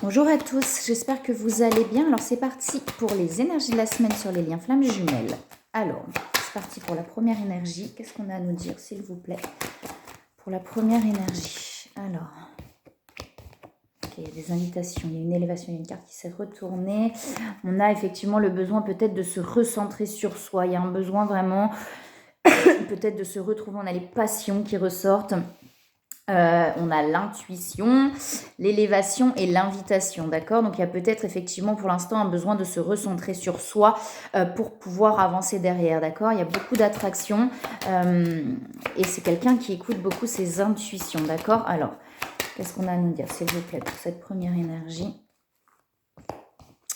Bonjour à tous, j'espère que vous allez bien. Alors c'est parti pour les énergies de la semaine sur les liens flammes jumelles. Alors, c'est parti pour la première énergie. Qu'est-ce qu'on a à nous dire, s'il vous plaît, pour la première énergie? Alors, ok, il y a des invitations, il y a une élévation, il y a une carte qui s'est retournée. On a effectivement le besoin peut-être de se recentrer sur soi. Il y a un besoin vraiment peut-être de se retrouver. On a les passions qui ressortent. On a l'intuition, l'élévation et l'invitation, d'accord? Donc il y a peut-être effectivement pour l'instant un besoin de se recentrer sur soi pour pouvoir avancer derrière, d'accord? Il y a beaucoup d'attraction et c'est quelqu'un qui écoute beaucoup ses intuitions, d'accord? Alors, qu'est-ce qu'on a à nous dire, s'il vous plaît, pour cette première énergie?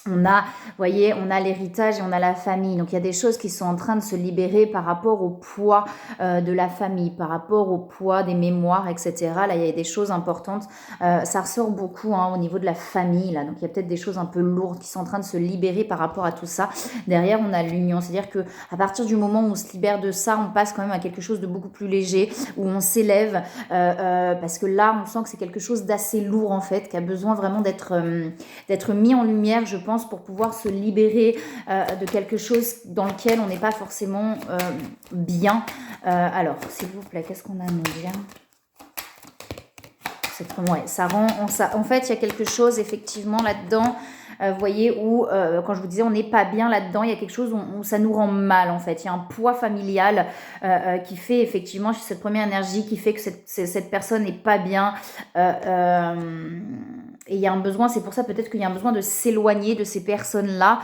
On a, vous voyez, on a l'héritage et on a la famille. Donc, il y a des choses qui sont en train de se libérer par rapport au poids de la famille, par rapport au poids des mémoires, etc. Là, il y a des choses importantes. Ça ressort beaucoup au niveau de la famille. Là. Donc, il y a peut-être des choses un peu lourdes qui sont en train de se libérer par rapport à tout ça. Derrière, on a l'union. C'est-à-dire qu'à partir du moment où on se libère de ça, on passe quand même à quelque chose de beaucoup plus léger, où on s'élève. Parce que là, on sent que c'est quelque chose d'assez lourd, en fait, qui a besoin vraiment d'être mis en lumière, je pense, pour pouvoir se libérer de quelque chose dans lequel on n'est pas forcément bien. Alors, s'il vous plaît, qu'est-ce qu'on a à nous dire? Ouais, ça rend... en fait, il y a quelque chose, effectivement, là-dedans, vous voyez, où, quand je vous disais, on n'est pas bien là-dedans, il y a quelque chose où ça nous rend mal, en fait. Il y a un poids familial qui fait, effectivement, chez cette première énergie, qui fait que cette personne n'est pas bien. Et il y a un besoin, c'est pour ça peut-être qu'il y a un besoin de s'éloigner de ces personnes-là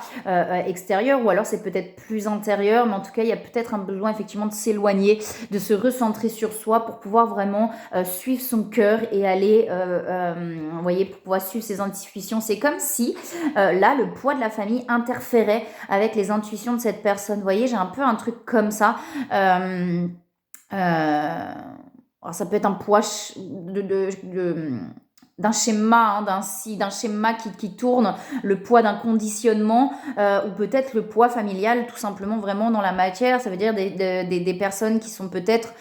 extérieures, ou alors c'est peut-être plus intérieur, mais en tout cas, il y a peut-être un besoin, effectivement, de s'éloigner, de se recentrer sur soi pour pouvoir vraiment suivre son cœur et aller, vous voyez, pour pouvoir suivre ses intuitions. C'est comme si, là, le poids de la famille interférait avec les intuitions de cette personne. Vous voyez, j'ai un peu un truc comme ça. Alors ça peut être un poids d'un schéma, d'un schéma qui tourne, le poids d'un conditionnement, ou peut-être le poids familial, tout simplement vraiment dans la matière. Ça veut dire des personnes qui sont peut-être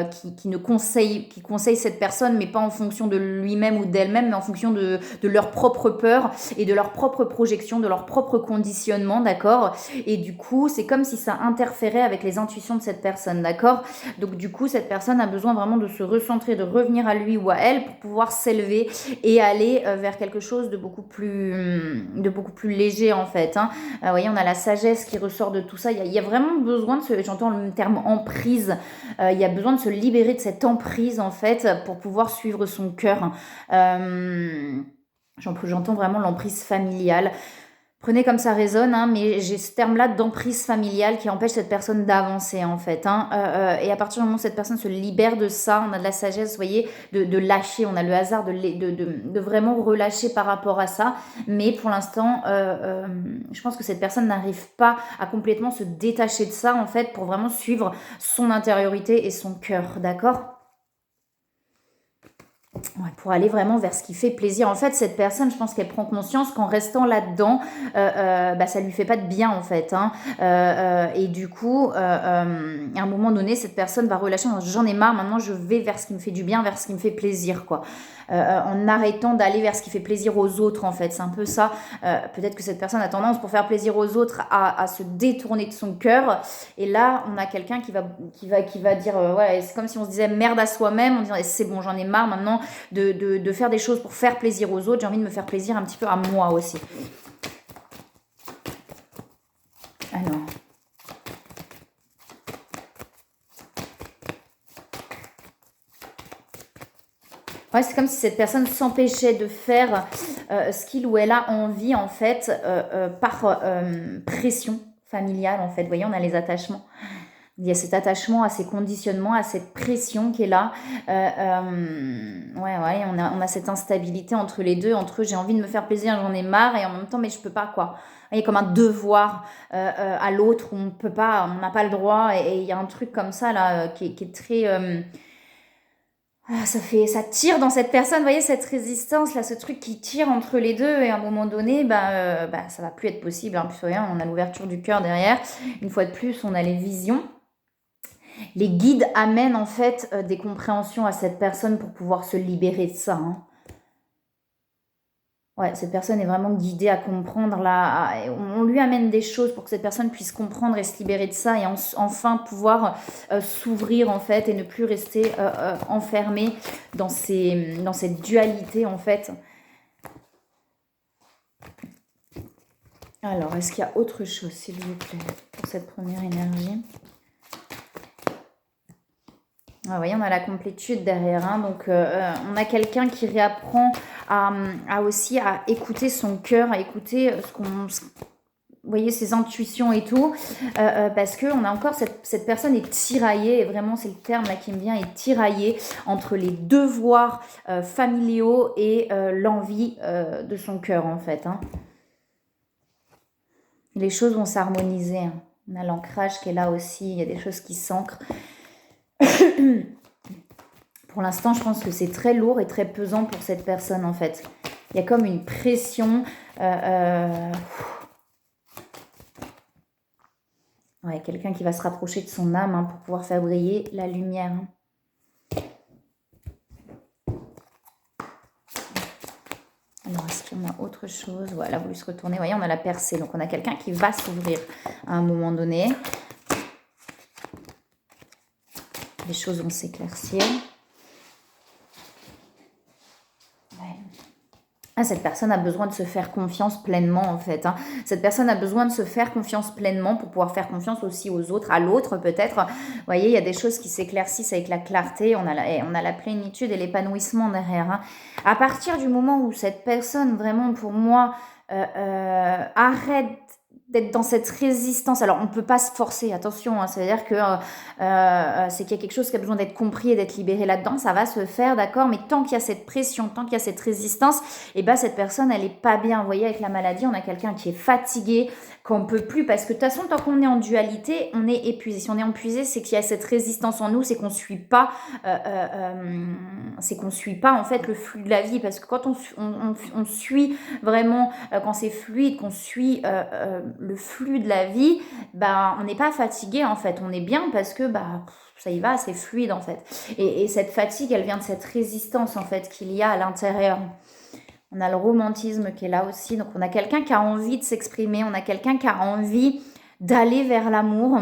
qui conseillent cette personne, mais pas en fonction de lui-même ou d'elle-même, mais en fonction de leur propre peur et de leur propre projection, de leur propre conditionnement, d'accord? Et du coup, c'est comme si ça interférait avec les intuitions de cette personne, d'accord? Donc du coup, cette personne a besoin vraiment de se recentrer, de revenir à lui ou à elle pour pouvoir s'élever et aller vers quelque chose de beaucoup plus léger, en fait. Vous voyez, on a la sagesse qui ressort de tout ça. Il y a vraiment besoin de j'entends le terme emprise, il y a besoin de se libérer de cette emprise, en fait, pour pouvoir suivre son cœur. J'entends vraiment l'emprise familiale. Prenez comme ça résonne, mais j'ai ce terme-là d'emprise familiale qui empêche cette personne d'avancer, en fait. Et à partir du moment où cette personne se libère de ça, on a de la sagesse, vous voyez, de lâcher, on a le hasard de vraiment relâcher par rapport à ça. Mais pour l'instant, je pense que cette personne n'arrive pas à complètement se détacher de ça, en fait, pour vraiment suivre son intériorité et son cœur, d'accord ? Ouais, pour aller vraiment vers ce qui fait plaisir. En fait, cette personne, je pense qu'elle prend conscience qu'en restant là-dedans, ça lui fait pas de bien, en fait. Et du coup, à un moment donné, cette personne va relâcher. J'en ai marre. Maintenant, je vais vers ce qui me fait du bien, vers ce qui me fait plaisir, quoi. En arrêtant d'aller vers ce qui fait plaisir aux autres, en fait. C'est un peu ça. Peut-être que cette personne a tendance, pour faire plaisir aux autres, à se détourner de son cœur. Et là, on a quelqu'un qui va dire, ouais, c'est comme si on se disait merde à soi-même, en disant c'est bon, j'en ai marre maintenant de faire des choses pour faire plaisir aux autres, j'ai envie de me faire plaisir un petit peu à moi aussi. Alors. Ouais, c'est comme si cette personne s'empêchait de faire ce qu'il ou elle a envie, en fait, par pression familiale, en fait. Vous voyez, on a les attachements. Il y a cet attachement à ces conditionnements, à cette pression qui est là. Ouais, on a cette instabilité entre les deux, entre j'ai envie de me faire plaisir, j'en ai marre, et en même temps, mais je peux pas, quoi. Il y a comme un devoir à l'autre où on peut pas, on n'a pas le droit, et il y a un truc comme ça, là, qui est très... ça tire dans cette personne, vous voyez, cette résistance, là, ce truc qui tire entre les deux, et à un moment donné, ça va plus être possible. Puis, voyez, on a l'ouverture du cœur derrière. Une fois de plus, on a les visions. Les guides amènent, en fait, des compréhensions à cette personne pour pouvoir se libérer de ça. Ouais, cette personne est vraiment guidée à comprendre là, on lui amène des choses pour que cette personne puisse comprendre et se libérer de ça et enfin pouvoir s'ouvrir en fait et ne plus rester enfermé dans cette dualité en fait. Alors, est-ce qu'il y a autre chose, s'il vous plaît, pour cette première énergie? Ah, vous voyez, on a la complétude derrière, hein, donc on a quelqu'un qui réapprend aussi à écouter son cœur, à écouter vous voyez, ses intuitions et tout, parce qu'on a encore cette personne est tiraillée, et vraiment c'est le terme là qui me vient, est tiraillée entre les devoirs familiaux et l'envie de son cœur en fait. Hein. Les choses vont s'harmoniser. Hein. On a l'ancrage qui est là aussi, il y a des choses qui s'ancrent. Pour l'instant, je pense que c'est très lourd et très pesant pour cette personne, en fait. Il y a comme une pression. Ouais, quelqu'un qui va se rapprocher de son âme hein, pour pouvoir faire briller la lumière. Alors, est-ce qu'il y a autre chose? Voilà, elle a voulu se retourner. Vous voyez, on a la percée. Donc, on a quelqu'un qui va s'ouvrir à un moment donné. Les choses vont s'éclaircir. Ah, cette personne a besoin de se faire confiance pleinement en fait. Hein. Cette personne a besoin de se faire confiance pleinement pour pouvoir faire confiance aussi aux autres, à l'autre peut-être. Vous voyez, il y a des choses qui s'éclaircissent avec la clarté, on a la plénitude et l'épanouissement derrière. Hein. À partir du moment où cette personne vraiment pour moi arrête d'être dans cette résistance. Alors, on ne peut pas se forcer, attention, hein, c'est-à-dire que c'est qu'il y a quelque chose qui a besoin d'être compris et d'être libéré là-dedans, ça va se faire, d'accord, mais tant qu'il y a cette pression, tant qu'il y a cette résistance, et ben cette personne, elle n'est pas bien. Vous voyez, avec la maladie, on a quelqu'un qui est fatigué, qu'on ne peut plus, parce que de toute façon, tant qu'on est en dualité, on est épuisé. Si on est épuisé, c'est qu'il y a cette résistance en nous, c'est qu'on ne suit pas, en fait le flux de la vie, parce que quand on suit vraiment, quand c'est fluide, qu'on suit le flux de la vie, on n'est pas fatigué en fait, on est bien parce que ça y va, c'est fluide en fait. Et cette fatigue, elle vient de cette résistance en fait qu'il y a à l'intérieur. On a le romantisme qui est là aussi, donc on a quelqu'un qui a envie de s'exprimer, on a quelqu'un qui a envie d'aller vers l'amour.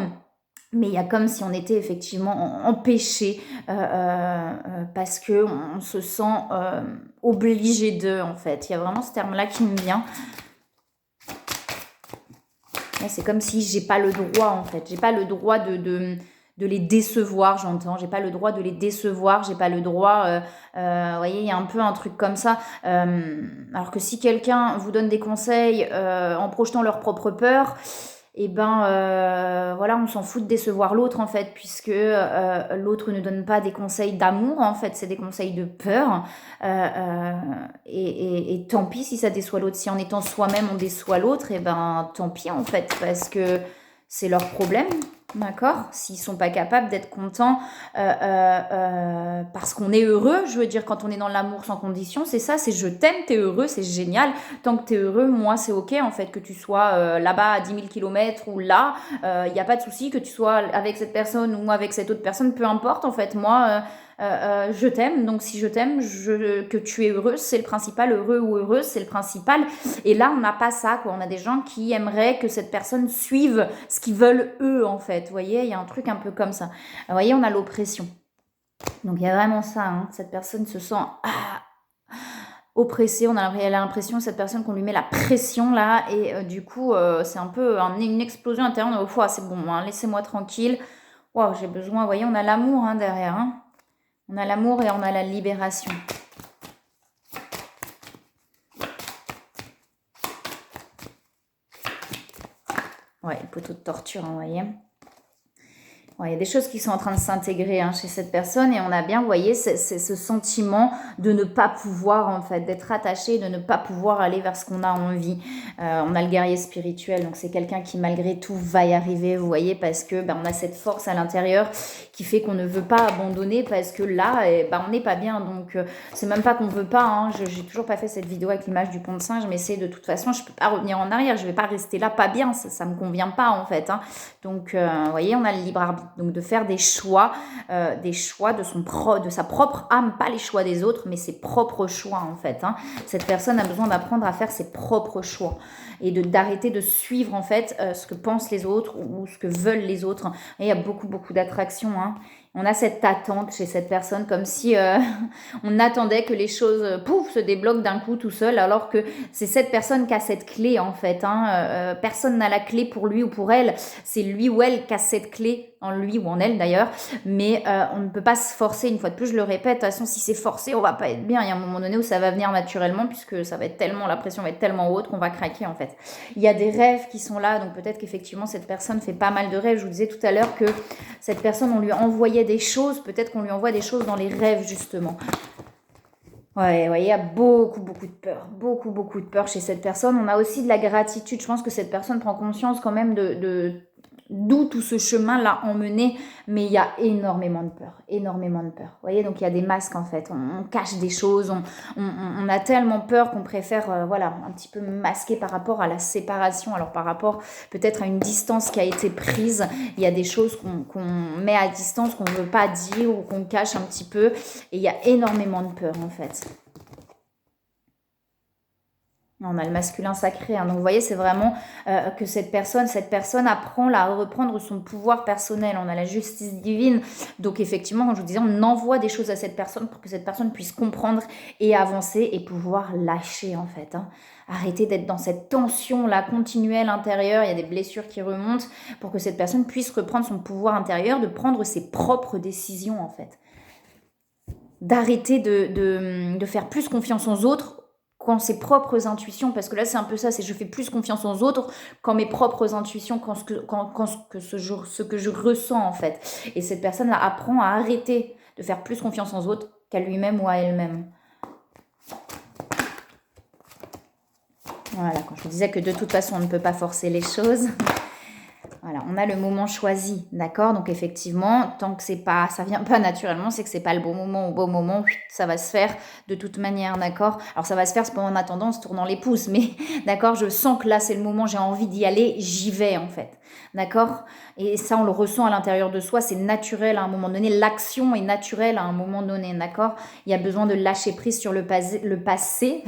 Mais il y a comme si on était effectivement empêché parce qu'on se sent obligé d'eux en fait. Il y a vraiment ce terme-là qui me vient. C'est comme si j'ai pas le droit en fait. J'ai pas le droit de les décevoir, j'entends. J'ai pas le droit de les décevoir. J'ai pas le droit. Vous voyez, il y a un peu un truc comme ça. Alors que si quelqu'un vous donne des conseils en projetant leur propre peur, et voilà, on s'en fout de décevoir l'autre en fait, puisque l'autre ne donne pas des conseils d'amour en fait, c'est des conseils de peur. Et tant pis si ça déçoit l'autre. Si en étant soi-même on déçoit l'autre, et tant pis en fait, parce que c'est leur problème. D'accord? S'ils sont pas capables d'être contents parce qu'on est heureux, je veux dire, quand on est dans l'amour sans condition, c'est ça, c'est je t'aime, t'es heureux, c'est génial. Tant que t'es heureux, moi, c'est ok, en fait, que tu sois là-bas à 10 000 kilomètres ou là, il n'y a pas de souci, que tu sois avec cette personne ou avec cette autre personne, peu importe, en fait. Moi, je t'aime, donc si je t'aime, que tu es heureuse, c'est le principal, heureux ou heureuse, c'est le principal. Et là, on n'a pas ça, quoi. On a des gens qui aimeraient que cette personne suive ce qu'ils veulent eux, en fait. Vous voyez, il y a un truc un peu comme ça. Vous voyez, on a l'oppression. Donc, il y a vraiment ça. Hein. Cette personne se sent oppressée. Elle a l'impression, cette personne, qu'on lui met la pression, là. Et du coup, c'est un peu une explosion intérieure. C'est bon, hein, laissez-moi tranquille. Waouh, j'ai besoin. Vous voyez, on a l'amour hein, derrière. Hein. On a l'amour et on a la libération. Ouais, le poteau de torture, hein, vous voyez. Ouais, il y a des choses qui sont en train de s'intégrer hein, chez cette personne et on a bien, vous voyez, c'est ce sentiment de ne pas pouvoir, en fait, d'être attaché, de ne pas pouvoir aller vers ce qu'on a envie. On a le guerrier spirituel, donc c'est quelqu'un qui, malgré tout, va y arriver, vous voyez, parce que on a cette force à l'intérieur qui fait qu'on ne veut pas abandonner parce que là, on n'est pas bien. Donc, c'est même pas qu'on veut pas. Hein, j'ai toujours pas fait cette vidéo avec l'image du pont de singe, mais c'est de toute façon, je peux pas revenir en arrière. Je vais pas rester là pas bien. Ça me convient pas, en fait. Hein. Donc, vous voyez, on a le libre arbitre Donc de faire des choix de sa propre âme, pas les choix des autres, mais ses propres choix en fait. Hein. Cette personne a besoin d'apprendre à faire ses propres choix et d'arrêter de suivre en fait ce que pensent les autres ou ce que veulent les autres. Et il y a beaucoup d'attraction. Hein. On a cette attente chez cette personne comme si on attendait que les choses se débloquent d'un coup tout seul, alors que c'est cette personne qui a cette clé en fait. Hein. Personne n'a la clé pour lui ou pour elle, c'est lui ou elle qui a cette clé, en lui ou en elle d'ailleurs, mais on ne peut pas se forcer, une fois de plus je le répète, de toute façon si c'est forcé on va pas être bien, il y a un moment donné où ça va venir naturellement puisque ça va être tellement, la pression va être tellement haute qu'on va craquer en fait. Il y a des rêves qui sont là, donc peut-être qu'effectivement cette personne fait pas mal de rêves. Je vous disais tout à l'heure que cette personne, on lui envoyait des choses, peut-être qu'on lui envoie des choses dans les rêves justement. Ouais, il y a beaucoup de peur, beaucoup de peur chez cette personne. On a aussi de la gratitude. Je pense que cette personne prend conscience quand même d'où tout ce chemin l'a emmené, mais il y a énormément de peur, Vous voyez, donc il y a des masques en fait, on cache des choses, on a tellement peur qu'on préfère, un petit peu masquer par rapport à la séparation, alors par rapport peut-être à une distance qui a été prise, il y a des choses qu'on met à distance, qu'on ne veut pas dire ou qu'on cache un petit peu, et il y a énormément de peur en fait. On a le masculin sacré. Hein. Donc, vous voyez, c'est vraiment que cette personne apprend à reprendre son pouvoir personnel. On a la justice divine. Donc, effectivement, comme je vous disais, on envoie des choses à cette personne pour que cette personne puisse comprendre et avancer et pouvoir lâcher, en fait. Hein. Arrêter d'être dans cette tension-là continuelle intérieure. Il y a des blessures qui remontent pour que cette personne puisse reprendre son pouvoir intérieur, de prendre ses propres décisions, en fait. D'arrêter de faire plus confiance aux autres quand ses propres intuitions, parce que là c'est un peu ça, c'est je fais plus confiance aux autres quand mes propres intuitions, ce que je ressens en fait. Et cette personne-là apprend à arrêter de faire plus confiance aux autres qu'à lui-même ou à elle-même. Voilà, quand je vous disais que de toute façon on ne peut pas forcer les choses. Voilà, on a le moment choisi, d'accord? Donc effectivement, tant que ça vient pas naturellement, c'est que c'est pas le bon moment. Au bon moment, ça va se faire de toute manière, d'accord? Alors ça va se faire en attendant, en se tournant les pouces, mais d'accord, je sens que là c'est le moment, j'ai envie d'y aller, j'y vais en fait, d'accord? Et ça on le ressent à l'intérieur de soi, c'est naturel à un moment donné, l'action est naturelle à un moment donné, d'accord? Il y a besoin de lâcher prise sur le passé,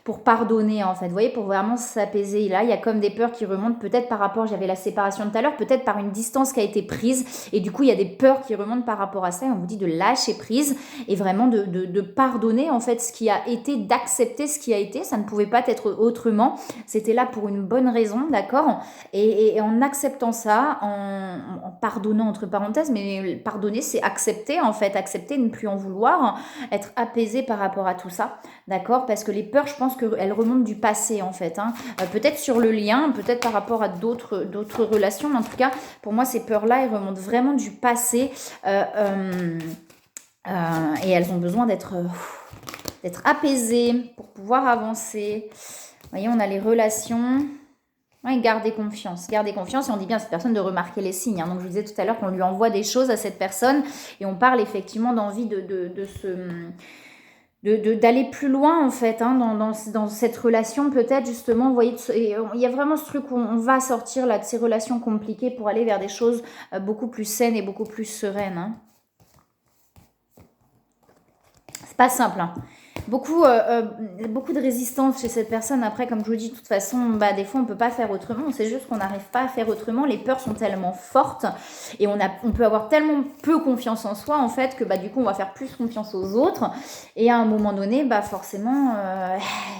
pour pardonner en fait, vous voyez, pour vraiment s'apaiser. Là, il y a comme des peurs qui remontent, peut-être par rapport, j'avais la séparation tout à l'heure, peut-être par une distance qui a été prise, et du coup, il y a des peurs qui remontent par rapport à ça, et on vous dit de lâcher prise, et vraiment de pardonner en fait ce qui a été, d'accepter ce qui a été, ça ne pouvait pas être autrement, c'était là pour une bonne raison, d'accord, et en acceptant ça, en pardonnant entre parenthèses, mais pardonner c'est accepter en fait, accepter, ne plus en vouloir, être apaisé par rapport à tout ça, d'accord, parce que les peurs, je pense qu'elle remonte du passé en fait. Hein. Peut-être sur le lien, peut-être par rapport à d'autres relations, mais en tout cas, pour moi, ces peurs-là, elles remontent vraiment du passé et elles ont besoin d'être apaisées pour pouvoir avancer. Vous voyez, on a les relations. Ouais, garder confiance, et on dit bien à cette personne de remarquer les signes. Hein. Donc je vous disais tout à l'heure qu'on lui envoie des choses à cette personne et on parle effectivement d'envie d'aller plus loin en fait dans cette relation peut-être justement, vous voyez, il y a vraiment ce truc où on va sortir là de ces relations compliquées pour aller vers des choses beaucoup plus saines et beaucoup plus sereines. Hein. C'est pas simple. Hein. Beaucoup de résistance chez cette personne. Après, comme je vous dis, de toute façon, des fois, on ne peut pas faire autrement. C'est juste qu'on n'arrive pas à faire autrement. Les peurs sont tellement fortes et on peut avoir tellement peu confiance en soi, en fait, que du coup, on va faire plus confiance aux autres. Et à un moment donné, forcément,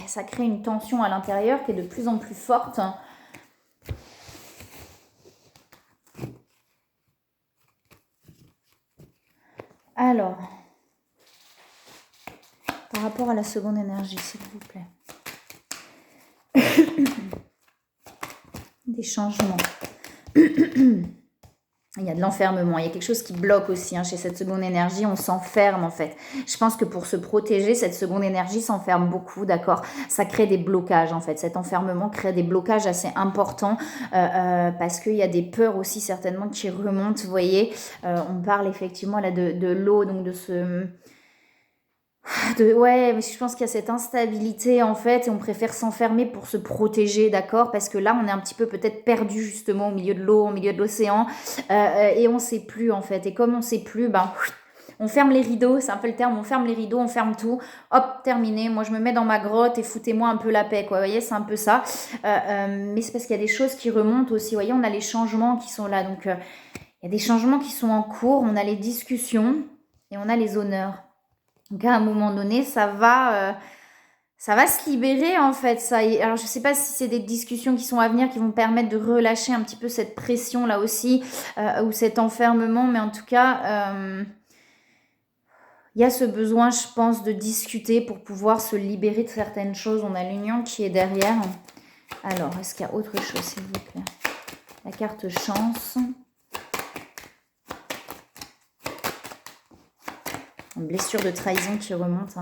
ça crée une tension à l'intérieur qui est de plus en plus forte. Alors... par rapport à la seconde énergie, s'il vous plaît. Des changements. Il y a de l'enfermement, il y a quelque chose qui bloque aussi chez cette seconde énergie, on s'enferme en fait. Je pense que pour se protéger, cette seconde énergie s'enferme beaucoup, d'accord? Ça crée des blocages en fait, cet enfermement crée des blocages assez importants parce qu'il y a des peurs aussi certainement qui remontent, vous voyez. On parle effectivement là de l'eau, donc de ce... Ouais, mais je pense qu'il y a cette instabilité en fait et on préfère s'enfermer pour se protéger, d'accord? Parce que là, on est un petit peu peut-être perdu justement au milieu de l'eau, au milieu de l'océan et on sait plus en fait. Et comme on sait plus, ben on ferme les rideaux, c'est un peu le terme, on ferme les rideaux, on ferme tout, hop, terminé, moi je me mets dans ma grotte et foutez-moi un peu la paix, quoi, vous voyez, c'est un peu ça. Mais c'est parce qu'il y a des choses qui remontent aussi, vous voyez, on a les changements qui sont là, donc il y a des changements qui sont en cours, on a les discussions et on a les honneurs. Donc à un moment donné, ça va se libérer en fait. Ça. Alors je ne sais pas si c'est des discussions qui sont à venir qui vont permettre de relâcher un petit peu cette pression là aussi ou cet enfermement, mais en tout cas, il y a ce besoin, je pense, de discuter pour pouvoir se libérer de certaines choses. On a l'union qui est derrière. Alors, est-ce qu'il y a autre chose, s'il vous plaît? La carte chance. Une blessure de trahison qui remonte.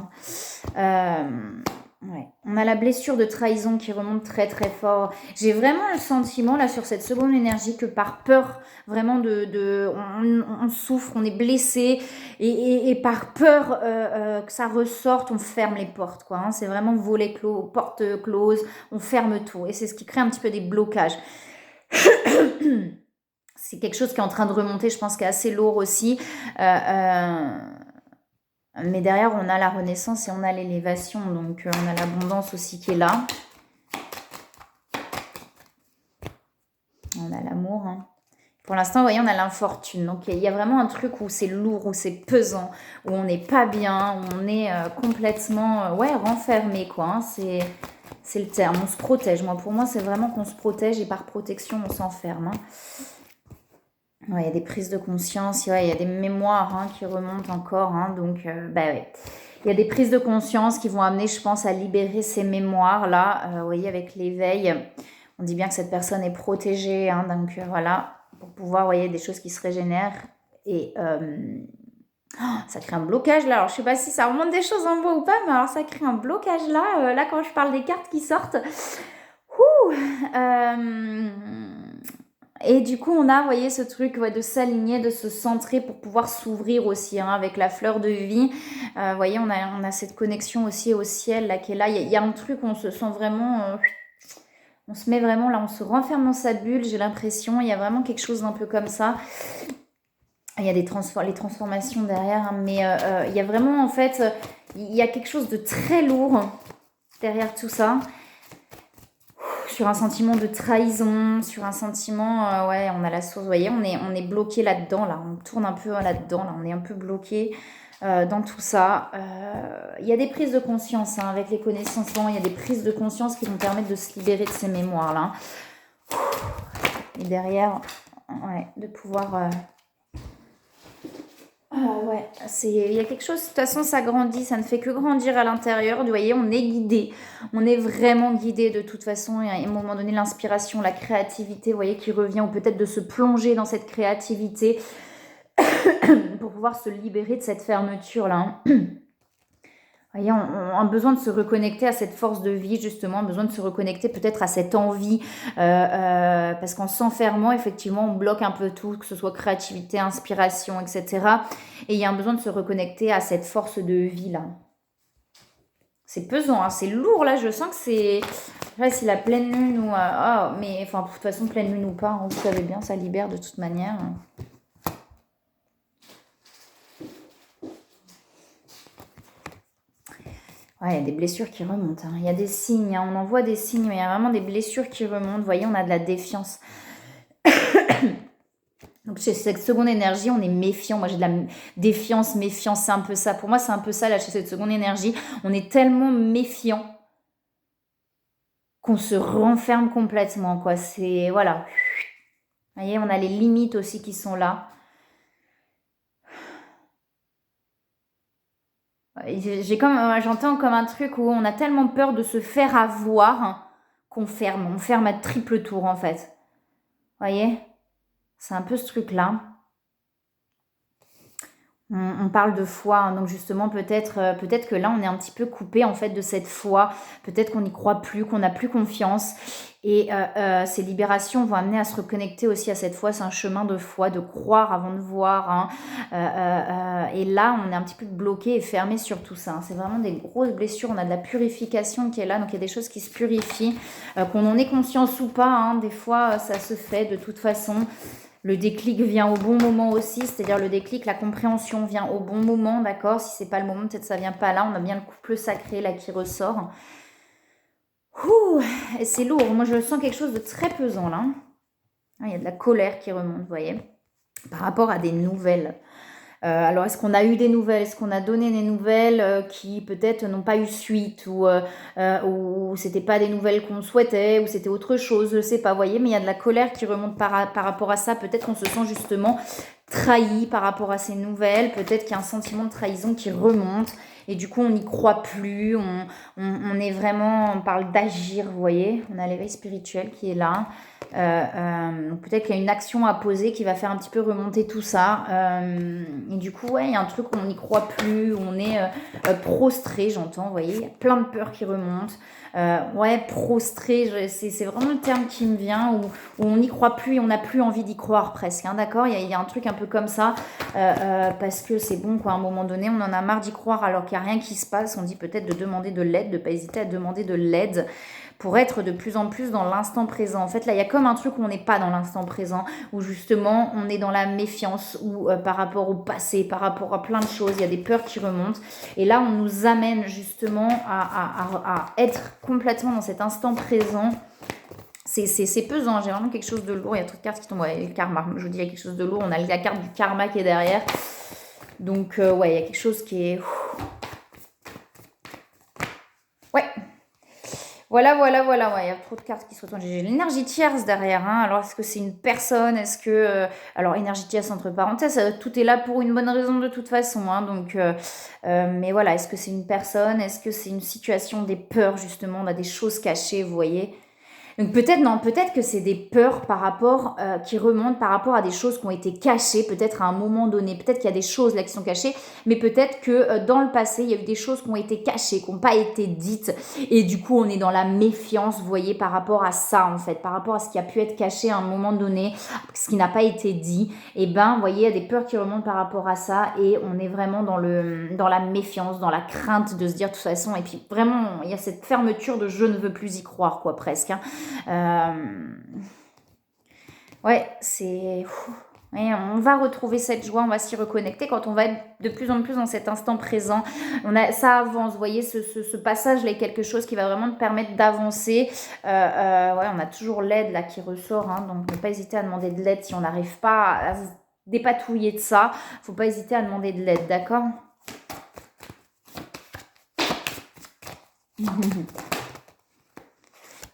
Ouais. On a la blessure de trahison qui remonte très très fort. J'ai vraiment le sentiment là sur cette seconde énergie que par peur vraiment on souffre, on est blessé et par peur que ça ressorte, on ferme les portes quoi. Hein. C'est vraiment volet clos, porte close, on ferme tout et c'est ce qui crée un petit peu des blocages. C'est quelque chose qui est en train de remonter, je pense, qui est assez lourd aussi. Mais derrière, on a la renaissance et on a l'élévation. Donc, on a l'abondance aussi qui est là. On a l'amour. Hein. Pour l'instant, vous voyez, on a l'infortune. Donc, il y a vraiment un truc où c'est lourd, où c'est pesant, où on n'est pas bien, où on est complètement renfermé, quoi. Hein. C'est le terme. On se protège. Moi, pour moi, c'est vraiment qu'on se protège et par protection, on s'enferme. Hein. Ouais, il y a des prises de conscience, il y a des mémoires qui remontent encore. Donc, ouais. Il y a des prises de conscience qui vont amener, je pense, à libérer ces mémoires-là. Vous voyez, avec l'éveil, on dit bien que cette personne est protégée. Donc, voilà, pour pouvoir, vous voyez, des choses qui se régénèrent. Et ça crée un blocage, là. Alors, je ne sais pas si ça remonte des choses en bois ou pas, mais alors, ça crée un blocage, là. Là, quand je parle des cartes qui sortent. Et du coup, on a, vous voyez, ce truc de s'aligner, de se centrer pour pouvoir s'ouvrir aussi avec la fleur de vie. Vous voyez, on a cette connexion aussi au ciel là, qui est là. Il y a un truc où on se sent vraiment... on se met vraiment là, on se renferme dans sa bulle, j'ai l'impression. Il y a vraiment quelque chose d'un peu comme ça. Il y a les transformations derrière. Mais il y a vraiment, en fait, il y a quelque chose de très lourd derrière tout ça. Sur un sentiment de trahison, sur un sentiment, on a la source, vous voyez, on est bloqué là-dedans, là, on tourne un peu là-dedans, là, on est un peu bloqué dans tout ça. Il y a des prises de conscience avec les connaissances, il y a des prises de conscience qui vont permettre de se libérer de ces mémoires-là. Et derrière, de pouvoir... il y a quelque chose, de toute façon ça grandit, ça ne fait que grandir à l'intérieur, vous voyez, on est guidé, on est vraiment guidé de toute façon, et à un moment donné l'inspiration, la créativité, vous voyez, qui revient, ou peut-être de se plonger dans cette créativité pour pouvoir se libérer de cette fermeture-là. Vous voyez, on a besoin de se reconnecter à cette force de vie, justement, besoin de se reconnecter peut-être à cette envie, parce qu'en s'enfermant, effectivement, on bloque un peu tout, que ce soit créativité, inspiration, etc. Et il y a un besoin de se reconnecter à cette force de vie-là. C'est pesant, c'est lourd, là, je sens que c'est... Là, c'est la pleine lune ou... mais, enfin, de toute façon, pleine lune ou pas, vous savez bien, ça libère de toute manière. Il y a des blessures qui remontent. Il y a des signes, on en voit des signes, mais il y a vraiment des blessures qui remontent. Vous voyez, on a de la défiance. Donc, chez cette seconde énergie, on est méfiant. Moi, j'ai de la défiance, méfiance, c'est un peu ça. Pour moi, c'est un peu ça, là, chez cette seconde énergie. On est tellement méfiant qu'on se renferme complètement, quoi. C'est, voilà. Vous voyez, on a les limites aussi qui sont là. J'entends comme un truc où on a tellement peur de se faire avoir qu'on ferme. On ferme à triple tour, en fait. Vous voyez ? C'est un peu ce truc-là. On parle de foi, hein, donc justement peut-être que là on est un petit peu coupé en fait de cette foi, peut-être qu'on n'y croit plus, qu'on n'a plus confiance et ces libérations vont amener à se reconnecter aussi à cette foi, c'est un chemin de foi, de croire avant de voir, hein. Et là on est un petit peu bloqué et fermé sur tout ça, hein. C'est vraiment des grosses blessures, on a de la purification qui est là, donc il y a des choses qui se purifient, qu'on en ait conscience ou pas, hein, des fois ça se fait de toute façon. Le déclic vient au bon moment aussi, c'est-à-dire le déclic, la compréhension vient au bon moment, d'accord? Si c'est pas le moment, peut-être ça vient pas là. On a bien le couple sacré là qui ressort. Ouh, et c'est lourd. Moi, je sens quelque chose de très pesant là. Ah, il y a de la colère qui remonte, vous voyez, par rapport à des nouvelles. Alors, est-ce qu'on a eu des nouvelles? Est-ce qu'on a donné des nouvelles qui peut-être n'ont pas eu suite ou c'était pas des nouvelles qu'on souhaitait ou c'était autre chose? Je sais pas, vous voyez, mais il y a de la colère qui remonte par rapport à ça. Peut-être qu'on se sent justement trahi par rapport à ces nouvelles. Peut-être qu'il y a un sentiment de trahison qui remonte et du coup on n'y croit plus. On est vraiment, on parle d'agir, vous voyez. On a l'éveil spirituel qui est là. Peut-être qu'il y a une action à poser qui va faire un petit peu remonter tout ça. Et du coup, ouais, il y a un truc où on n'y croit plus, où on est prostré, j'entends, vous voyez. Il y a plein de peurs qui remontent. Ouais, prostré, c'est vraiment le terme qui me vient, où on n'y croit plus et on n'a plus envie d'y croire presque, hein, d'accord, il y a un truc un peu comme ça, parce que c'est bon, quoi, à un moment donné, on en a marre d'y croire alors qu'il n'y a rien qui se passe. On dit peut-être de demander de l'aide, de ne pas hésiter à demander de l'aide, pour être de plus en plus dans l'instant présent. En fait, là, il y a comme un truc où on n'est pas dans l'instant présent, où justement, on est dans la méfiance, ou par rapport au passé, par rapport à plein de choses, il y a des peurs qui remontent. Et là, on nous amène justement à être complètement dans cet instant présent. C'est pesant, j'ai vraiment quelque chose de lourd. Il y a trop de cartes qui tombent. Ouais, le karma, je vous dis, il y a quelque chose de lourd. On a la carte du karma qui est derrière. Donc, ouais, il y a quelque chose qui est... Ouais, voilà, ouais, il y a trop de cartes qui se retournent. J'ai l'énergie tierce derrière, hein. Alors, est-ce que c'est une personne? Est-ce que... alors, énergie tierce, entre parenthèses, tout est là pour une bonne raison de toute façon, hein. Donc, mais voilà, est-ce que c'est une personne? Est-ce que c'est une situation, des peurs, justement? On a des choses cachées, vous voyez? Donc peut-être non, peut-être que c'est des peurs par rapport qui remontent par rapport à des choses qui ont été cachées, peut-être à un moment donné. Peut-être qu'il y a des choses là qui sont cachées, mais peut-être que dans le passé, il y a eu des choses qui ont été cachées, qui n'ont pas été dites, et du coup, on est dans la méfiance, vous voyez, par rapport à ça en fait, par rapport à ce qui a pu être caché à un moment donné, ce qui n'a pas été dit. Et ben, vous voyez, il y a des peurs qui remontent par rapport à ça, et on est vraiment dans la méfiance, dans la crainte de se dire de toute façon. Et puis vraiment, il y a cette fermeture de je ne veux plus y croire, quoi, presque, hein. Ouais, c'est... Ouais, on va retrouver cette joie, on va s'y reconnecter quand on va être de plus en plus dans cet instant présent. Ça avance, vous voyez, ce passage-là est quelque chose qui va vraiment te permettre d'avancer. Ouais, on a toujours l'aide là qui ressort, hein, donc ne pas hésiter à demander de l'aide si on n'arrive pas à se dépatouiller de ça. Faut pas hésiter à demander de l'aide, d'accord?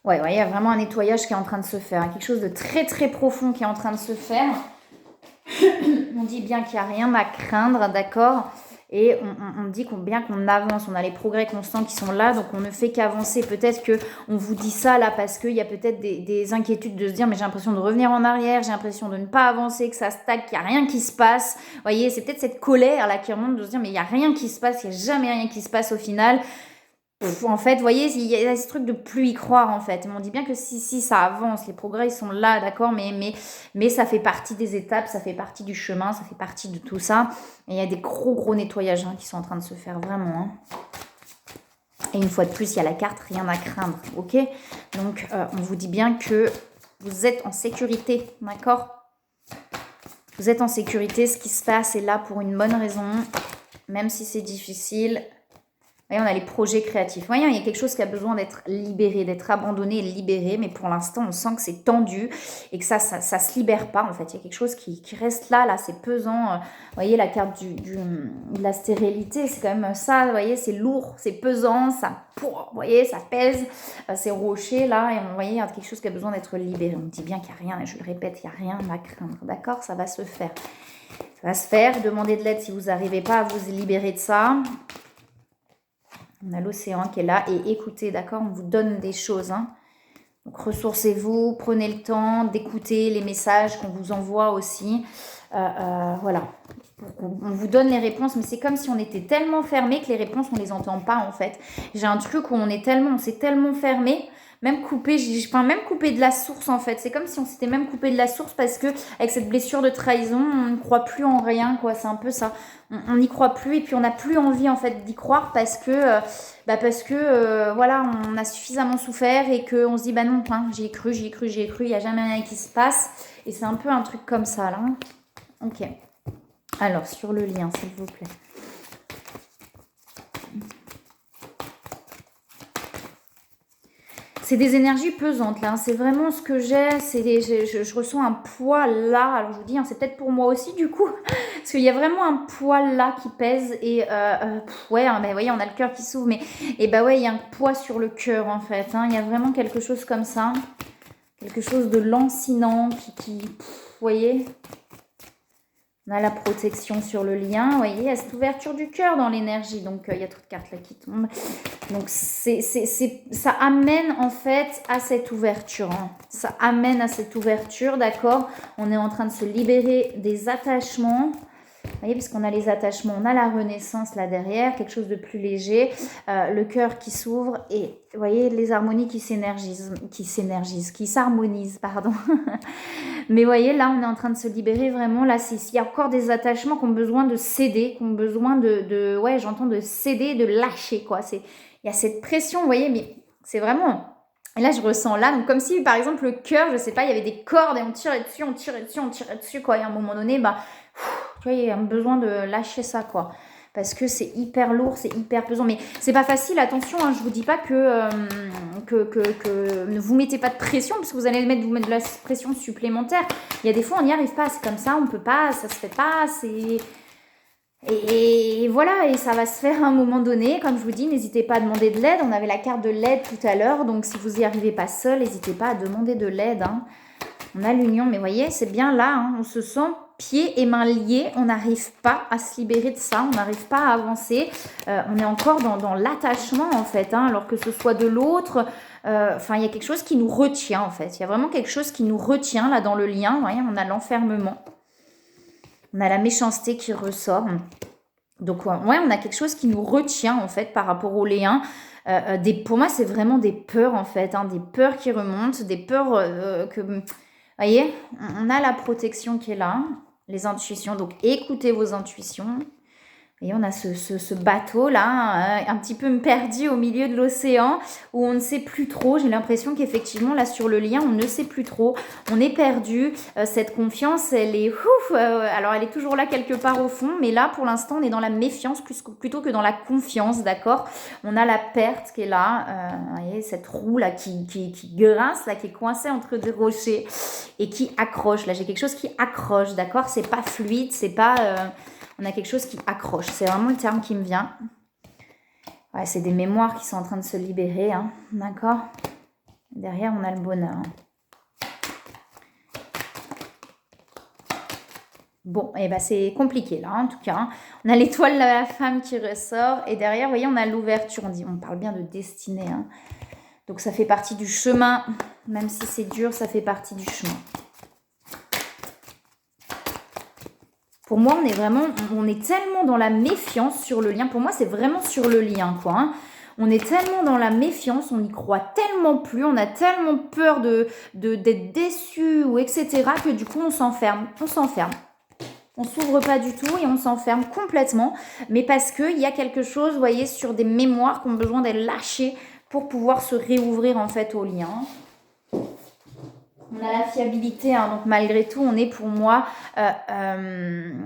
Ouais, il y a vraiment un nettoyage qui est en train de se faire, hein, quelque chose de très très profond qui est en train de se faire. On dit bien qu'il n'y a rien à craindre, d'accord? Et on dit bien qu'on avance, on a les progrès constants qui sont là, donc on ne fait qu'avancer. Peut-être que on vous dit ça là parce qu'il y a peut-être des inquiétudes de se dire mais j'ai l'impression de revenir en arrière, j'ai l'impression de ne pas avancer, que ça stagne, qu'il n'y a rien qui se passe. Vous voyez, c'est peut-être cette colère là qui remonte de se dire mais il n'y a rien qui se passe, il n'y a jamais rien qui se passe au final. En fait, vous voyez, il y a ce truc de plus y croire, en fait. On dit bien que si ça avance, les progrès, ils sont là, d'accord, mais ça fait partie des étapes, ça fait partie du chemin, ça fait partie de tout ça. Et il y a des gros nettoyages, hein, qui sont en train de se faire, vraiment, hein. Et une fois de plus, il y a la carte, rien à craindre, ok? Donc, on vous dit bien que vous êtes en sécurité, d'accord? Vous êtes en sécurité, ce qui se passe est là pour une bonne raison, même si c'est difficile. Voyez, on a les projets créatifs. Voyez, il y a quelque chose qui a besoin d'être libéré, d'être abandonné et libéré. Mais pour l'instant, on sent que c'est tendu et que ça se libère pas. En fait, il y a quelque chose qui reste là, c'est pesant. Vous voyez, la carte de la stérilité, c'est quand même ça. Vous voyez, c'est lourd, c'est pesant, vous voyez, ça pèse. C'est rocher là. Et vous voyez, il y a quelque chose qui a besoin d'être libéré. On dit bien qu'il n'y a rien, et je le répète, il n'y a rien à craindre. D'accord? Ça va se faire. Ça va se faire. Demandez de l'aide si vous n'arrivez pas à vous libérer de ça. On a l'océan qui est là et écoutez, d'accord? On vous donne des choses, hein. Donc ressourcez-vous, prenez le temps d'écouter les messages qu'on vous envoie aussi. Voilà. pour qu'on vous donne les réponses, mais c'est comme si on était tellement fermé que les réponses, on les entend pas en fait. J'ai un truc où on s'est tellement fermé, même coupé, même coupé de la source en fait. C'est comme si on s'était même coupé de la source parce que avec cette blessure de trahison, on ne croit plus en rien, quoi. C'est un peu ça. On n'y croit plus et puis on n'a plus envie en fait d'y croire parce que voilà, on a suffisamment souffert et qu'on se dit bah non, hein, j'y ai cru, il n'y a jamais rien qui se passe. Et c'est un peu un truc comme ça là. Ok. Alors, sur le lien, s'il vous plaît. C'est des énergies pesantes, là. C'est vraiment ce que j'ai. Je ressens un poids là. Alors, je vous dis, hein, c'est peut-être pour moi aussi, du coup. Parce qu'il y a vraiment un poids là qui pèse. Et, ouais, hein, bah, vous voyez, on a le cœur qui s'ouvre. Mais, et bah ouais, il y a un poids sur le cœur, en fait. Hein. Il y a vraiment quelque chose comme ça. Quelque chose de lancinant vous voyez, on a la protection sur le lien, vous voyez, il y a cette ouverture du cœur dans l'énergie. Donc, il y a trop de cartes là qui tombent. Donc, ça amène en fait à cette ouverture. Hein. Ça amène à cette ouverture, d'accord. On est en train de se libérer des attachements. Vous voyez, parce qu'on a les attachements, on a la renaissance là derrière, quelque chose de plus léger, le cœur qui s'ouvre et vous voyez les harmonies qui s'harmonisent, pardon. Mais vous voyez, là, on est en train de se libérer vraiment. Là, il y a encore des attachements qui ont besoin de céder, qui ont besoin ouais, j'entends de céder, de lâcher, quoi. Il y a cette pression, vous voyez, mais c'est vraiment... Et là, je ressens là, donc comme si, par exemple, le cœur, je sais pas, il y avait des cordes et on tirait dessus, quoi. Et à un moment donné, bah... Tu vois, il y a un besoin de lâcher ça, quoi. Parce que c'est hyper lourd, c'est hyper pesant. Mais c'est pas facile, attention, hein, je vous dis pas que ne vous mettez pas de pression, parce que vous allez vous mettre de la pression supplémentaire. Il y a des fois, on n'y arrive pas, c'est comme ça, on peut pas, ça se fait pas, c'est... Et voilà, et ça va se faire à un moment donné. Comme je vous dis, n'hésitez pas à demander de l'aide. On avait la carte de l'aide tout à l'heure, donc si vous n'y arrivez pas seul, n'hésitez pas à demander de l'aide, hein. On a l'union, mais vous voyez, c'est bien là, hein, on se sent pieds et mains liés, on n'arrive pas à se libérer de ça, on n'arrive pas à avancer, on est encore dans l'attachement en fait, hein, alors que ce soit de l'autre, enfin il y a quelque chose qui nous retient en fait, il y a vraiment quelque chose qui nous retient là dans le lien, vous voyez, on a l'enfermement, on a la méchanceté qui ressort, donc ouais, on a quelque chose qui nous retient en fait par rapport au lien. Pour moi, c'est vraiment des peurs en fait, hein, des peurs qui remontent, des peurs que... Vous voyez, on a la protection qui est là, les intuitions. Donc, écoutez vos intuitions. Et on a ce bateau-là, un petit peu perdu au milieu de l'océan, où on ne sait plus trop. J'ai l'impression qu'effectivement, là, sur le lien, on ne sait plus trop. On est perdu. Cette confiance, elle est... alors, elle est toujours là quelque part au fond. Mais là, pour l'instant, on est dans la méfiance plutôt que dans la confiance, d'accord? On a la perte qui est là. Vous voyez, cette roue-là qui grince, là, qui est coincée entre deux rochers et qui accroche. Là, j'ai quelque chose qui accroche, d'accord? C'est pas fluide, c'est pas... on a quelque chose qui accroche. C'est vraiment le terme qui me vient. Ouais, c'est des mémoires qui sont en train de se libérer. Hein. D'accord? Derrière, on a le bonheur. Bon, et ben c'est compliqué là, en tout cas. Hein. On a l'étoile de la femme qui ressort. Et derrière, vous voyez, on a l'ouverture. On parle bien de destinée. Hein. Donc, ça fait partie du chemin. Même si c'est dur, ça fait partie du chemin. Pour moi, on est tellement dans la méfiance sur le lien. Pour moi, c'est vraiment sur le lien, quoi. Hein. On est tellement dans la méfiance, on y croit tellement plus, on a tellement peur d'être déçu ou etc. que du coup, on s'enferme. On s'ouvre pas du tout et on s'enferme complètement. Mais parce qu'il y a quelque chose, vous voyez, sur des mémoires qui ont besoin d'être lâchées pour pouvoir se réouvrir en fait au lien. On a la fiabilité, hein, donc malgré tout, on est pour moi,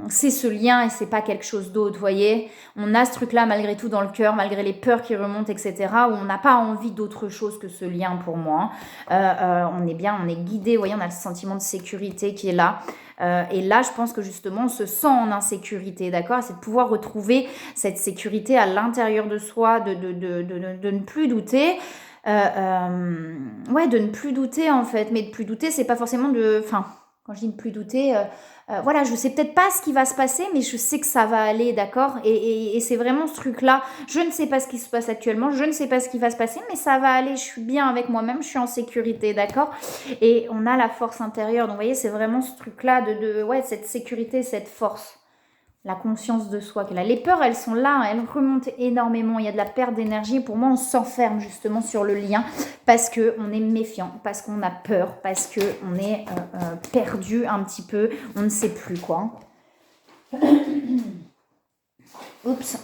c'est ce lien et c'est pas quelque chose d'autre, vous voyez. On a ce truc-là malgré tout dans le cœur, malgré les peurs qui remontent, etc., où on n'a pas envie d'autre chose que ce lien pour moi. On est bien, on est guidé, vous voyez, on a le sentiment de sécurité qui est là. Et là, je pense que justement, on se sent en insécurité, d'accord? C'est de pouvoir retrouver cette sécurité à l'intérieur de soi, de ne plus douter. Ouais, de ne plus douter en fait, mais de plus douter, c'est pas forcément de... Enfin, quand je dis ne plus douter, voilà, je sais peut-être pas ce qui va se passer, mais je sais que ça va aller, d'accord? Et c'est vraiment ce truc-là, je ne sais pas ce qui se passe actuellement, je ne sais pas ce qui va se passer, mais ça va aller, je suis bien avec moi-même, je suis en sécurité, d'accord? Et on a la force intérieure, donc vous voyez, c'est vraiment ce truc-là ouais, cette sécurité, cette force. la conscience de soi qu'elle a. Les peurs, elles sont là, elles remontent énormément. Il y a de la perte d'énergie. Pour moi, on s'enferme justement sur le lien parce qu'on est méfiant, parce qu'on a peur, parce qu'on est perdu un petit peu. On ne sait plus quoi. Oups.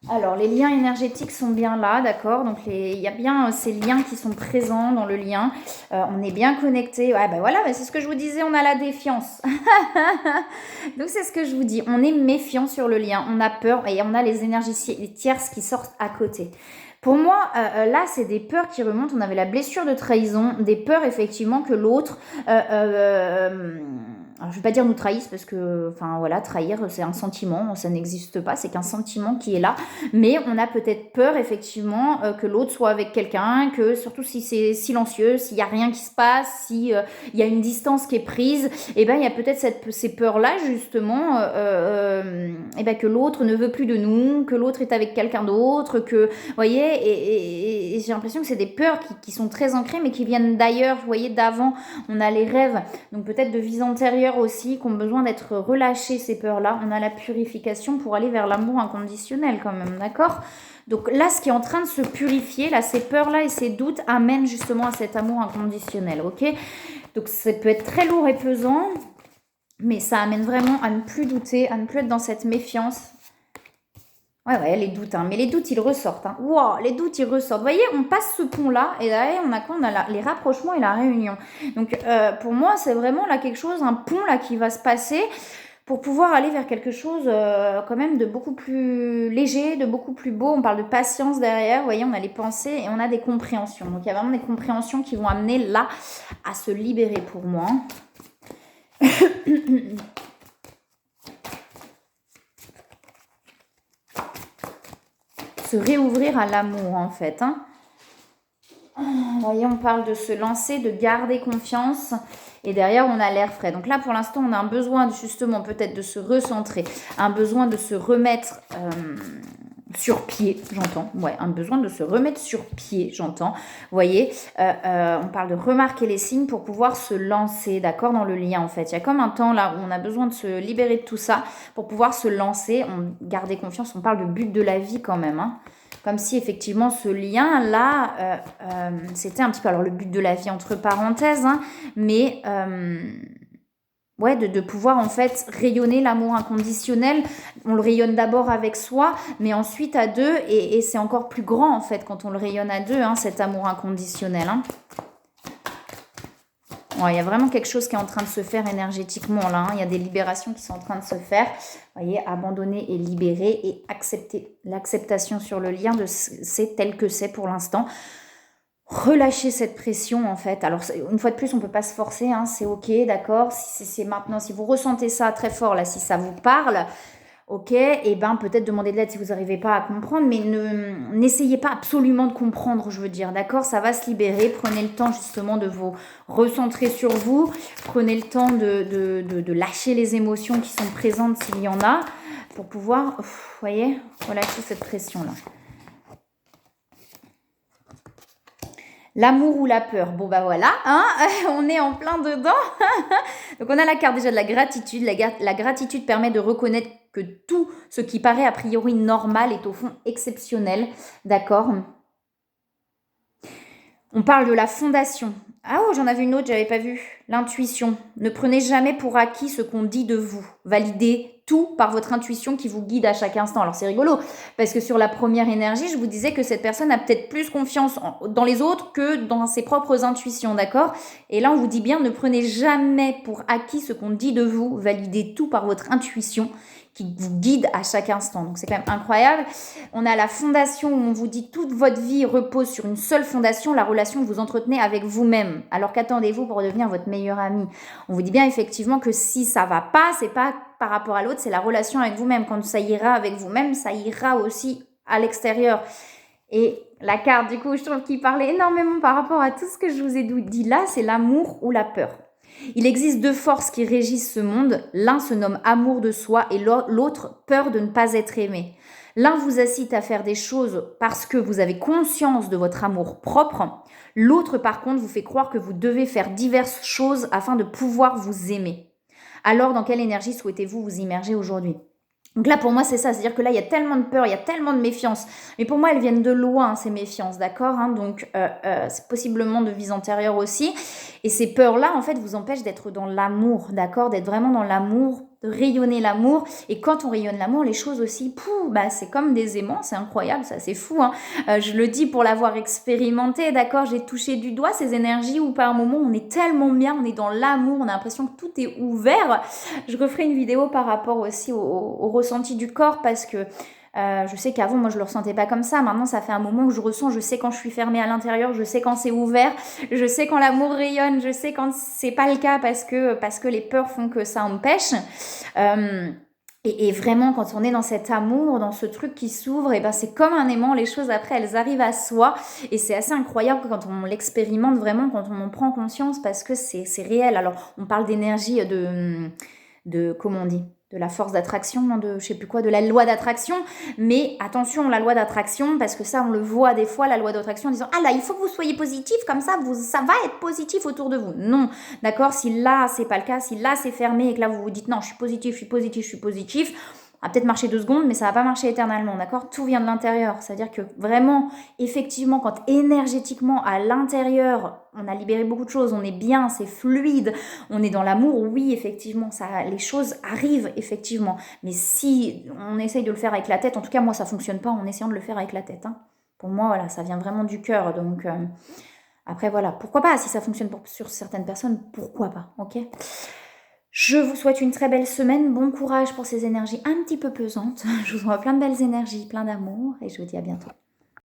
Alors, les liens énergétiques sont bien là, d'accord. Donc, il y a bien ces liens qui sont présents dans le lien. On est bien connecté. Ouais, ben voilà, c'est ce que je vous disais, on a la défiance. Donc, c'est ce que je vous dis. On est méfiant sur le lien, on a peur et on a les énergies tierces qui sortent à côté. Pour moi, là, c'est des peurs qui remontent. On avait la blessure de trahison, des peurs, effectivement, que l'autre... alors, je ne vais pas dire nous trahisse parce que, enfin voilà, trahir, c'est un sentiment, ça n'existe pas, c'est qu'un sentiment qui est là. Mais on a peut-être peur, effectivement, que l'autre soit avec quelqu'un, que surtout si c'est silencieux, s'il n'y a rien qui se passe, s'il y a une distance qui est prise, et ben il y a peut-être ces peurs-là, justement, et ben que l'autre ne veut plus de nous, que l'autre est avec quelqu'un d'autre, que, vous voyez, et j'ai l'impression que c'est des peurs qui sont très ancrées, mais qui viennent d'ailleurs, vous voyez, d'avant. On a les rêves, donc peut-être de vies antérieures aussi, qui ont besoin d'être relâchées, ces peurs-là. On a la purification pour aller vers l'amour inconditionnel quand même, d'accord? Donc là, ce qui est en train de se purifier, là, ces peurs-là et ces doutes amènent justement à cet amour inconditionnel, ok? Donc ça peut être très lourd et pesant, mais ça amène vraiment à ne plus douter, à ne plus être dans cette méfiance. Ouais, les doutes, hein. Mais les doutes, ils ressortent. Hein. Wow, les doutes, ils ressortent. Vous voyez, on passe ce pont-là, et là, on a les rapprochements et la réunion. Donc, pour moi, c'est vraiment là quelque chose, un pont là qui va se passer pour pouvoir aller vers quelque chose quand même de beaucoup plus léger, de beaucoup plus beau. On parle de patience derrière. Vous voyez, on a les pensées et on a des compréhensions. Donc, il y a vraiment des compréhensions qui vont amener là à se libérer pour moi. Se réouvrir à l'amour en fait. Hein. Vous voyez, on parle de se lancer, de garder confiance. Et derrière, on a l'air frais. Donc là, pour l'instant, on a un besoin justement peut-être de se recentrer. Un besoin de se remettre sur pied, j'entends. Ouais, un besoin de se remettre sur pied, j'entends. Vous voyez, on parle de remarquer les signes pour pouvoir se lancer, d'accord, dans le lien en fait. Il y a comme un temps là où on a besoin de se libérer de tout ça pour pouvoir se lancer. Garder confiance, on parle de but de la vie quand même, hein. Comme si effectivement ce lien-là, c'était un petit peu, alors le but de la vie entre parenthèses, hein, mais ouais, de pouvoir en fait rayonner l'amour inconditionnel. On le rayonne d'abord avec soi, mais ensuite à deux, et c'est encore plus grand en fait quand on le rayonne à deux, hein, cet amour inconditionnel. Hein. Ouais, il y a vraiment quelque chose qui est en train de se faire énergétiquement là. Hein. Il y a des libérations qui sont en train de se faire. Vous voyez, abandonner et libérer et accepter. L'acceptation sur le lien de c'est tel que c'est pour l'instant. Relâcher cette pression en fait. Alors une fois de plus, on ne peut pas se forcer. Hein. C'est ok, d'accord. Si c'est maintenant, si vous ressentez ça très fort là, si ça vous parle. Ok, et ben peut-être demander de l'aide si vous n'arrivez pas à comprendre, mais n'essayez pas absolument de comprendre, je veux dire, d'accord? Ça va se libérer, prenez le temps justement de vous recentrer sur vous, prenez le temps de lâcher les émotions qui sont présentes s'il y en a, pour pouvoir, vous voyez, relâcher cette pression-là. L'amour ou la peur, bon bah voilà, hein, on est en plein dedans. Donc on a la carte déjà de la gratitude. La gratitude permet de reconnaître que tout ce qui paraît a priori normal est au fond exceptionnel, d'accord? On parle de la fondation. Ah oh, j'en avais une autre, j'avais pas vu. L'intuition. Ne prenez jamais pour acquis ce qu'on dit de vous. Validez tout par votre intuition qui vous guide à chaque instant. Alors c'est rigolo, parce que sur la première énergie, je vous disais que cette personne a peut-être plus confiance dans les autres que dans ses propres intuitions, d'accord? Et là, on vous dit bien, ne prenez jamais pour acquis ce qu'on dit de vous. Validez tout par votre intuition qui vous guide à chaque instant. Donc c'est quand même incroyable. On a la fondation où on vous dit toute votre vie repose sur une seule fondation, la relation que vous entretenez avec vous-même. Alors qu'attendez-vous pour devenir votre meilleur ami? On vous dit bien effectivement que si ça va pas, c'est pas par rapport à l'autre, c'est la relation avec vous-même. Quand ça ira avec vous-même, ça ira aussi à l'extérieur. Et la carte, du coup, je trouve qu'il parlait énormément par rapport à tout ce que je vous ai dit là, c'est l'amour ou la peur. Il existe deux forces qui régissent ce monde. L'un se nomme amour de soi et l'autre peur de ne pas être aimé. L'un vous incite à faire des choses parce que vous avez conscience de votre amour propre. L'autre, par contre, vous fait croire que vous devez faire diverses choses afin de pouvoir vous aimer. Alors, dans quelle énergie souhaitez-vous vous immerger aujourd'hui? Donc là, pour moi, c'est ça. C'est-à-dire que là, il y a tellement de peur, il y a tellement de méfiance. Mais pour moi, elles viennent de loin, ces méfiances, d'accord, hein. Donc, c'est possiblement de vies antérieures aussi. Et ces peurs-là, en fait, vous empêchent d'être dans l'amour, d'accord, d'être vraiment dans l'amour, de rayonner l'amour. Et quand on rayonne l'amour, les choses aussi, bah, c'est comme des aimants, c'est incroyable, ça, c'est fou, hein. Je le dis pour l'avoir expérimenté, d'accord, j'ai touché du doigt ces énergies où par moment, on est tellement bien, on est dans l'amour, on a l'impression que tout est ouvert. Je referai une vidéo par rapport aussi au ressenti du corps parce que je sais qu'avant, moi, je le ressentais pas comme ça. Maintenant, ça fait un moment que je ressens. Je sais quand je suis fermée à l'intérieur. Je sais quand c'est ouvert. Je sais quand l'amour rayonne. Je sais quand c'est pas le cas parce que les peurs font que ça empêche. Et vraiment, quand on est dans cet amour, dans ce truc qui s'ouvre, et ben c'est comme un aimant. Les choses après, elles arrivent à soi. Et c'est assez incroyable quand on l'expérimente vraiment, quand on en prend conscience parce que c'est réel. Alors, on parle d'énergie comment on dit, de la force d'attraction, non, de je sais plus quoi, de la loi d'attraction. Mais attention, la loi d'attraction, parce que ça, on le voit des fois, la loi d'attraction, en disant ah là, il faut que vous soyez positif, comme ça, ça va être positif autour de vous. Non, d'accord. Si là, c'est pas le cas, si là, c'est fermé et que là, vous vous dites non, je suis positif, je suis positif, je suis positif. Ça va peut-être marcher 2 secondes, mais ça va pas marcher éternellement, d'accord? Tout vient de l'intérieur. C'est-à-dire que vraiment, effectivement, quand énergétiquement, à l'intérieur, on a libéré beaucoup de choses, on est bien, c'est fluide, on est dans l'amour, oui, effectivement, les choses arrivent, effectivement. Mais si on essaye de le faire avec la tête, en tout cas, moi, ça fonctionne pas en essayant de le faire avec la tête, hein. Pour moi, voilà, ça vient vraiment du cœur. Donc, après, voilà, pourquoi pas? Si ça fonctionne sur certaines personnes, pourquoi pas, ok? Je vous souhaite une très belle semaine, bon courage pour ces énergies un petit peu pesantes. Je vous envoie plein de belles énergies, plein d'amour et je vous dis à bientôt.